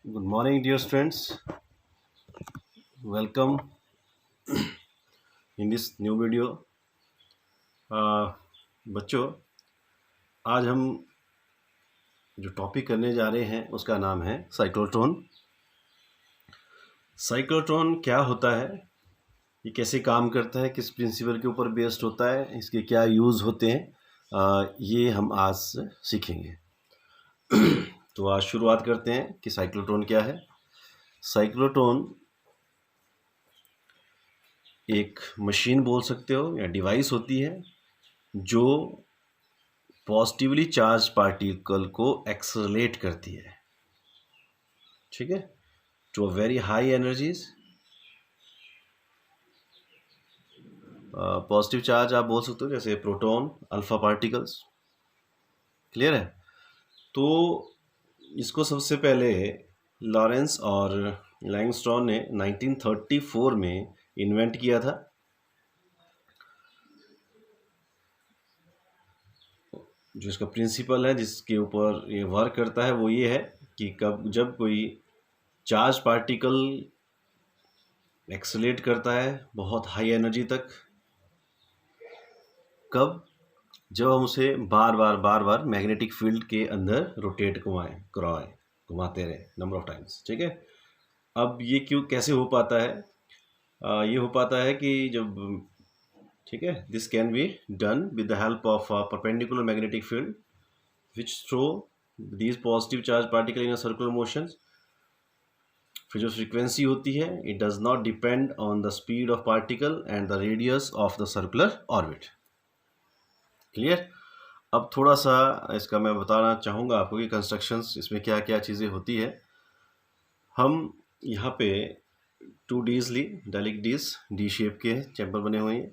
Good morning, dear friends. Welcome in this new video. बच्चों, आज हम जो टॉपिक करने जा रहे हैं उसका नाम है साइक्लोट्रॉन। साइक्लोट्रॉन क्या होता है, ये कैसे काम करता है, किस प्रिंसिपल के ऊपर बेस्ड होता है, इसके क्या यूज़ होते हैं, ये हम आज सीखेंगे। तो आज शुरुआत करते हैं कि साइक्लोट्रॉन क्या है। साइक्लोट्रॉन एक मशीन बोल सकते हो या डिवाइस होती है जो पॉजिटिवली चार्ज पार्टिकल को एक्सेलरेट करती है, ठीक है, to a very high energies. Positive charge आप बोल सकते हो जैसे प्रोटॉन, अल्फा पार्टिकल्स। क्लियर है? तो इसको सबसे पहले लॉरेंस और लैंगस्ट्रॉन ने 1934 में इन्वेंट किया था। जो इसका प्रिंसिपल है जिसके ऊपर ये वर्क करता है वो ये है कि जब कोई चार्ज पार्टिकल एक्सेलरेट करता है बहुत हाई एनर्जी तक, कब? जब हम उसे बार बार मैग्नेटिक फील्ड के अंदर रोटेट घुमाते रहे नंबर ऑफ टाइम्स, ठीक है। अब ये कैसे हो पाता है? ये हो पाता है कि जब, ठीक है, this can be done with the help of perpendicular magnetic field which throw these positive charge particle in a circular motions. फिर जो फ्रीक्वेंसी होती है, it does not depend on the speed of particle and the radius of the circular orbit. Clear? अब थोड़ा सा इसका मैं बताना चाहूँगा आपको कि कंस्ट्रक्शंस इसमें क्या क्या चीज़ें होती है। हम यहाँ पे 2 डीज ली, डायलिक डीज, डी शेप के चैम्बर बने हुए हैं,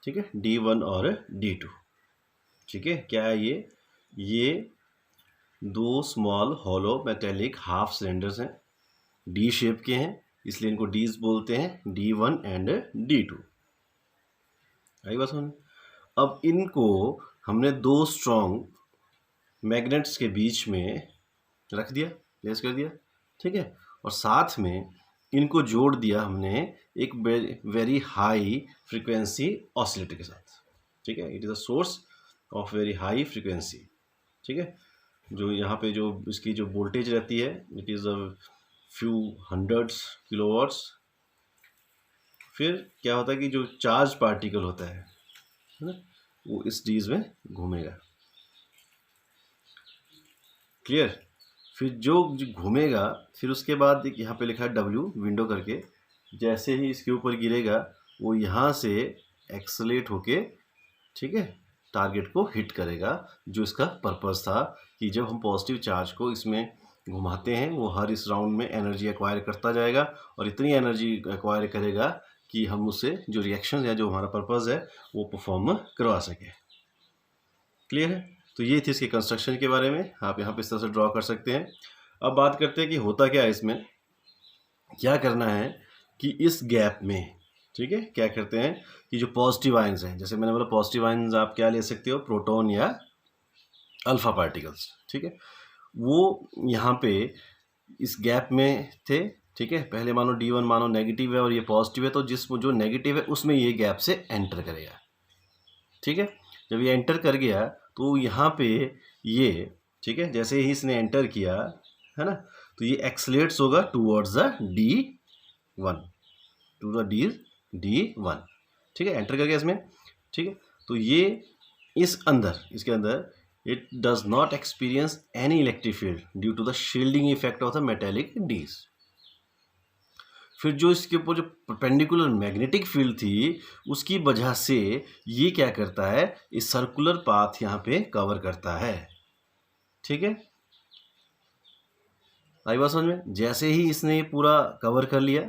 ठीक है, D1 और D2, ठीक है। क्या है ये 2 small hollow metallic half cylinders हैं, डी शेप के हैं, इसलिए इनको डीज बोलते हैं, D1 एंड D2। आई बात समझ? अब इनको हमने 2 स्ट्रॉन्ग मैग्नेट्स के बीच में रख दिया, प्लेस कर दिया, ठीक है, और साथ में इनको जोड़ दिया हमने एक वेरी हाई फ्रीक्वेंसी ऑसिलेटर के साथ, ठीक है। It is a source of very high frequency, ठीक है। जो यहाँ पे जो इसकी जो वोल्टेज रहती है, it is a few hundreds kilowatts. फिर क्या होता है कि जो चार्ज पार्टिकल होता है ना, वो इस डीज में घूमेगा। क्लियर? फिर जो घूमेगा, फिर उसके बाद एक यहाँ पे लिखा है W विंडो करके, जैसे ही इसके ऊपर गिरेगा वो यहाँ से एक्सलेट होके, ठीक है, टारगेट को हिट करेगा। जो इसका पर्पस था कि जब हम पॉजिटिव चार्ज को इसमें घुमाते हैं वो हर इस राउंड में एनर्जी एक्वायर करता जाएगा और इतनी एनर्जी एक्वायर करेगा कि हम उससे जो रिएक्शन या जो हमारा पर्पस है वो परफॉर्म करवा सके। क्लियर है? तो ये थी इसके कंस्ट्रक्शन के बारे में, आप यहाँ पे इस तरह से ड्रॉ कर सकते हैं। अब बात करते हैं कि होता क्या है इसमें। क्या करना है कि इस गैप में, ठीक है, क्या करते हैं कि जो पॉजिटिव आयंस हैं, जैसे मैंने बोला पॉजिटिव आयंस आप क्या ले सकते हो, प्रोटॉन या अल्फा पार्टिकल्स, ठीक है, वो यहाँ पे इस गैप में थे, ठीक है। पहले मानो D1 मानो नेगेटिव है और ये पॉजिटिव है, तो जो नेगेटिव है उसमें ये गैप से एंटर करेगा, ठीक है। जब ये एंटर कर गया तो यहाँ पे ये, ठीक है, जैसे ही इसने एंटर किया है ना, तो ये एक्सलेट्स होगा towards the D1, to the D1, ठीक है, एंटर कर गया इसमें, ठीक है। तो ये इसके अंदर it does not experience any electric field due to the shielding effect of the metallic dees. फिर जो इसके ऊपर जो परपेंडिकुलर मैग्नेटिक फील्ड थी उसकी वजह से ये क्या करता है, इस सर्कुलर पाथ यहाँ पे कवर करता है, ठीक है। आई बात समझ में? जैसे ही इसने ये पूरा कवर कर लिया,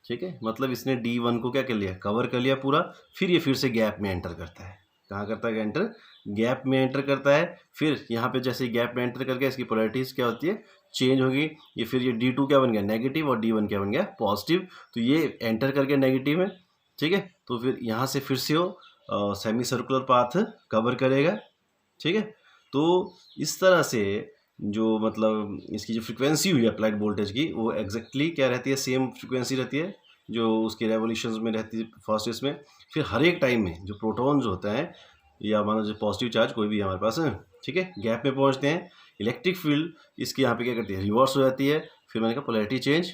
ठीक है, मतलब इसने D1 को क्या कर लिया, कवर कर लिया पूरा, फिर ये फिर से गैप में एंटर करता है। कहाँ करता है एंटर? गैप में एंटर करता है। फिर यहाँ पे जैसे गैप में एंटर करके इसकी पोलैरिटीज क्या होती है, चेंज होगी। ये फिर ये D2 क्या बन गया, नेगेटिव, और D1 क्या बन गया, पॉजिटिव। तो ये एंटर करके नेगेटिव में, ठीक है, तो फिर यहाँ से फिर से वो सेमी सर्कुलर पाथ कवर करेगा, ठीक है। तो इस तरह से जो मतलब इसकी जो फ्रिक्वेंसी हुई अप्लाइड वोल्टेज की वो एग्जैक्टली क्या रहती है, सेम फ्रिक्वेंसी रहती है जो उसके रेवोल्यूशंस में रहती है फर्स्ट इसमें। फिर हर एक टाइम में जो प्रोटॉन्स होते हैं या मानो जो पॉजिटिव चार्ज कोई भी है हमारे पास है, ठीक है, गैप में पहुंचते हैं, इलेक्ट्रिक फील्ड इसकी यहाँ पे क्या करती है, रिवर्स हो जाती है। फिर मैंने कहा पोलैरिटी चेंज,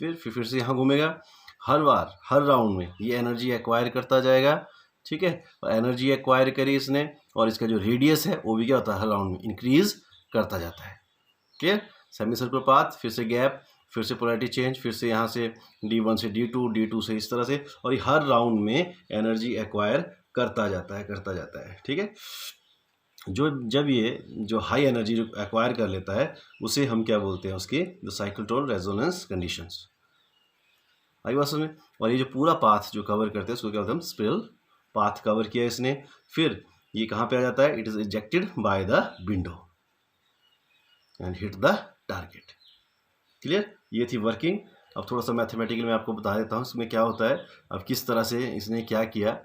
फिर से यहाँ घूमेगा, हर बार हर राउंड में ये एनर्जी एक्वायर करता जाएगा, ठीक है। और एनर्जी एक्वायर करी इसने और इसका जो रेडियस है वो भी क्या होता है, हर राउंड में इंक्रीज करता जाता है। क्लियर, सेमी सर्कुलर पाथ, फिर से गैप, फिर से पोलैरिटी चेंज, फिर से यहाँ से D1 से D2, D2 से इस तरह से, और ये हर राउंड में एनर्जी एक्वायर करता जाता है, ठीक है। जब ये जो हाई एनर्जी एक्वायर कर लेता है उसे हम क्या बोलते हैं, उसकी जो साइक्लोट्रॉन रेजोनेंस कंडीशंस, आई बात समझ में। और ये जो पूरा पाथ जो कवर करते हैं उसको क्या बोलते हैं, हम स्पिरल पाथ कवर किया इसने। फिर ये कहाँ पे आ जाता है, it is ejected by the window and hit the target. Clear, ये थी वर्किंग। अब थोड़ा सा मैथमेटिकल मैं आपको बता देता हूँ इसमें क्या होता है। अब किस तरह से इसने क्या किया,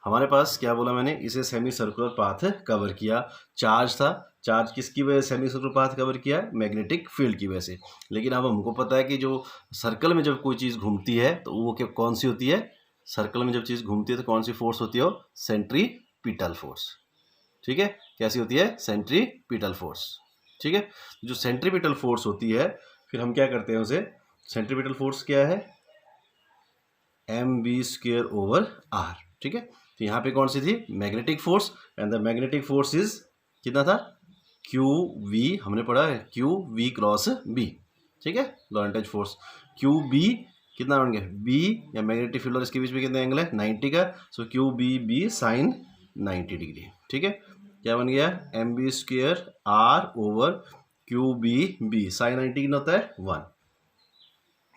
हमारे पास क्या बोला मैंने, इसे सेमी सर्कुलर पाथ कवर किया, चार्ज था, चार्ज किसकी वजह से सेमी सर्कुलर पाथ कवर किया, मैग्नेटिक फील्ड की वजह से। लेकिन अब हमको पता है कि जो सर्कल में जब कोई चीज़ घूमती है तो वो क्या कौन सी होती है, सर्कल में जब चीज़ घूमती है तो कौन सी फोर्स होती है, सेंट्रीपिटल फोर्स, ठीक है। कैसी होती है, सेंट्रीपिटल फोर्स, ठीक है। जो सेंट्रीपिटल फोर्स होती है फिर हम क्या करते हैं उसे, सेंट्रीपिटल फोर्स क्या है, mv²/r, ठीक है। तो यहाँ पे कौन सी थी, magnetic force, and the magnetic force is कितना था, QV, हमने पढ़ा है QV×B, ठीक है, लॉरेंटेज फोर्स QB कितना बन गया, B या मैग्नेटिक फील्ड और इसके बीच में कितना एंगल है, 90 का, सो QBB sin 90 डिग्री, ठीक है। क्या बन गया, mv²R/QBB, sin 90 कितना होता है, 1।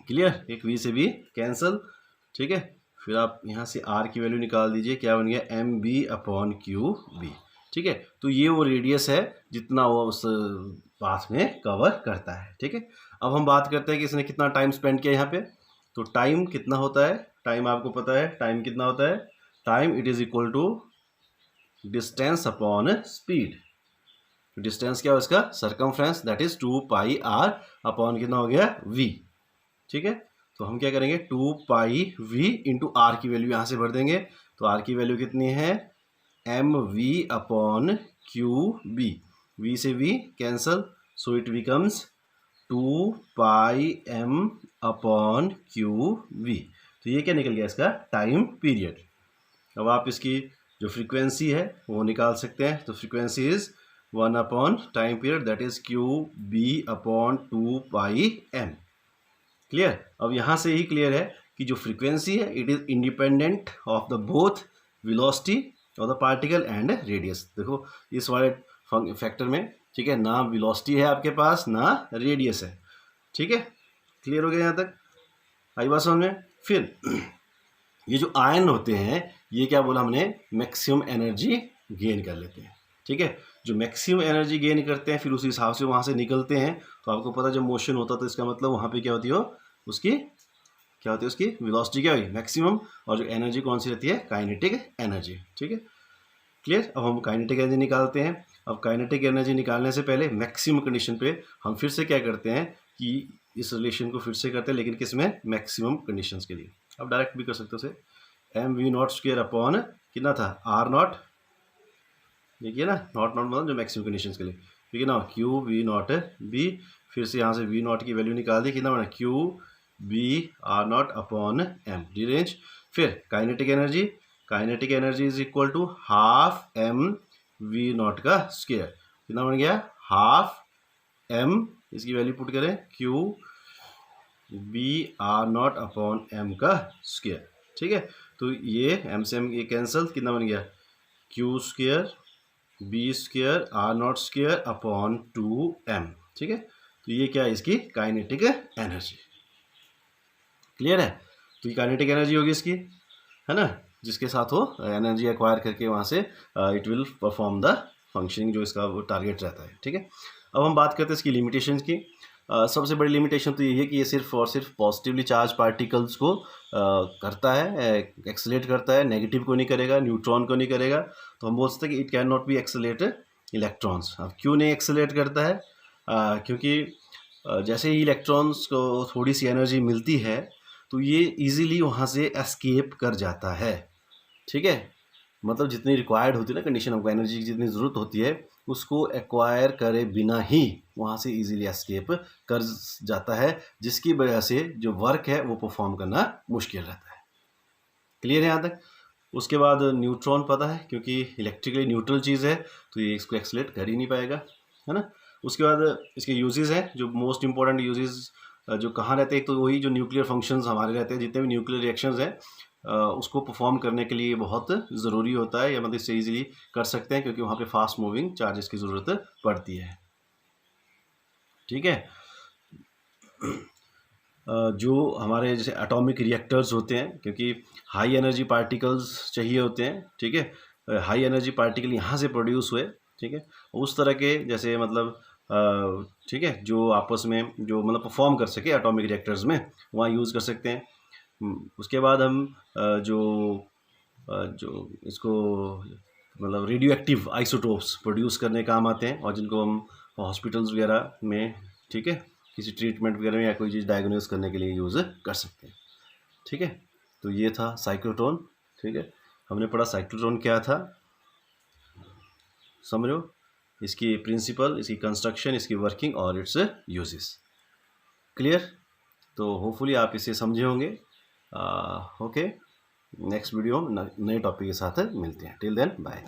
क्लियर, एक V से V कैंसल, ठीक है। फिर आप यहाँ से R की वैल्यू निकाल दीजिए, क्या बन गया, mb/QB, ठीक है। तो ये वो रेडियस है जितना वो उस पाथ में कवर करता है, ठीक है। अब हम बात करते हैं कि इसने कितना टाइम स्पेंड किया यहाँ पे। तो टाइम कितना होता है, टाइम आपको पता है, टाइम कितना होता है, time it is equal to distance upon speed. Distance क्या हो इसका, circumference, that is 2πr upon कितना हो गया, v, ठीक है। तो हम क्या करेंगे, 2πv इंटू आर की वैल्यू यहाँ से भर देंगे। तो आर की वैल्यू कितनी है, mv/QB, v से v cancel, so it becomes 2πm/QV। तो ये क्या निकल गया, इसका टाइम पीरियड। अब आप इसकी जो फ्रीक्वेंसी है वो निकाल सकते हैं। तो फ्रीक्वेंसी इज 1/टाइम period, that is QB/2πm। Clear, अब यहाँ से ही क्लियर है कि जो फ्रीक्वेंसी है it is independent of the both velocity of the particle and radius. देखो इस वाले फैक्टर में, ठीक है, ना वेलोसिटी है आपके पास ना रेडियस है, ठीक है। क्लियर हो गया यहाँ तक, आई बात समझ में। फिर ये जो आयन होते हैं ये क्या बोला हमने, मैक्सिमम एनर्जी गेन कर लेते हैं, ठीक है। जो मैक्सिमम एनर्जी गेन करते हैं फिर उसी हिसाब से वहाँ से निकलते हैं। तो आपको पता है जब मोशन होता है तो इसका मतलब वहाँ पे क्या होती हो, उसकी क्या होती है, उसकी वेलोसिटी क्या होगी, मैक्सिमम, और जो एनर्जी कौन सी रहती है, काइनेटिक एनर्जी, ठीक है। क्लियर, अब हम काइनेटिक एनर्जी निकालते हैं। अब काइनेटिक एनर्जी निकालने से पहले मैक्सिमम कंडीशन पे हम फिर से क्या करते हैं कि इस रिलेशन को फिर से करते हैं, लेकिन किस में, मैक्सिमम कंडीशंस के लिए। अब डायरेक्ट भी कर सकते हो उसे, mv0² अपॉन कितना था, r0, देखिए ना, नॉट मतलब जो मैक्सिमम कंडीशंस के लिए, ठीक है ना, QV0B, फिर से यहाँ से V0 की वैल्यू निकाल दी, कितना बना, QB/R0 अपॉन m, रीअरेंज। फिर kinetic energy is equal to half mv0 का स्क्वायर, कितना बन गया, हाफ m, इसकी वैल्यू पुट करें, QB/R0 अपॉन m का स्क्वायर, ठीक है। तो ये m से m ये कैंसल, कितना बन गया, Q² B² R0² upon 2m, ठीक है। तो ये क्या है, इसकी काइनेटिक एनर्जी। क्लियर है, तो ये काइनेटिक एनर्जी होगी इसकी, है ना, जिसके साथ वो एनर्जी एक्वायर करके वहाँ से it will perform the functioning जो इसका वो टारगेट रहता है, ठीक है। अब हम बात करते हैं इसकी लिमिटेशंस की। सबसे बड़ी लिमिटेशन तो यही है कि ये सिर्फ और सिर्फ पॉजिटिवली चार्ज पार्टिकल्स को करता है, एक्सेलेट करता है, नेगेटिव को नहीं करेगा, न्यूट्रॉन को नहीं करेगा। तो हम बोल सकते हैं कि it can not be excel at electrons. अब क्यों नहीं एक्सेलेट करता है, क्योंकि जैसे ही इलेक्ट्रॉन्स को थोड़ी सी एनर्जी मिलती है तो ये इजीली वहाँ से एस्केप कर जाता है, ठीक है। मतलब जितनी रिक्वायर्ड होती है ना कंडीशन ऑफ एनर्जी की जितनी ज़रूरत होती है उसको एक्वायर करे बिना ही वहाँ से इजीली एस्केप कर जाता है, जिसकी वजह से जो वर्क है वो परफॉर्म करना मुश्किल रहता है। क्लियर है यहाँ तक? उसके बाद न्यूट्रॉन पता है, क्योंकि इलेक्ट्रिकली न्यूट्रल चीज़ है तो ये इसको एक्सलेट कर ही नहीं पाएगा, है ना। उसके बाद इसके यूजेस हैं, जो मोस्ट इंपॉर्टेंट यूजेस जो कहाँ रहते हैं, एक तो वही जो न्यूक्लियर फंक्शंस हमारे रहते हैं, जितने भी न्यूक्लियर रिएक्शंस हैं उसको परफॉर्म करने के लिए बहुत ज़रूरी होता है, या मतलब इससे ईजिली कर सकते हैं क्योंकि वहाँ पे फास्ट मूविंग चार्जेस की ज़रूरत पड़ती है, ठीक है। जो हमारे जैसे एटॉमिक रिएक्टर्स होते हैं, क्योंकि हाई एनर्जी पार्टिकल्स चाहिए होते हैं, ठीक है। हाई एनर्जी पार्टिकल यहाँ से प्रोड्यूस हुए, ठीक है, उस तरह के जैसे मतलब ठीक है, जो आपस में जो मतलब परफॉर्म कर सके एटॉमिक रिएक्टर्स में, वहाँ यूज़ कर सकते हैं। उसके बाद हम जो इसको मतलब रेडियो एक्टिव आइसोटोप्स प्रोड्यूस करने काम आते हैं, और जिनको हम हॉस्पिटल्स वगैरह में, ठीक है, किसी ट्रीटमेंट वगैरह में या कोई चीज़ डायग्नोस करने के लिए यूज़ कर सकते हैं, ठीक है। तो ये था साइक्लोट्रॉन, ठीक है। हमने पढ़ा साइक्लोट्रॉन क्या था, समझो, इसकी प्रिंसिपल, इसकी कंस्ट्रक्शन, इसकी वर्किंग और इट्स यूजेस। क्लियर? तो होपफुली आप इसे समझे होंगे। ओके, नेक्स्ट वीडियो में नए टॉपिक के साथ मिलते हैं। Till then bye.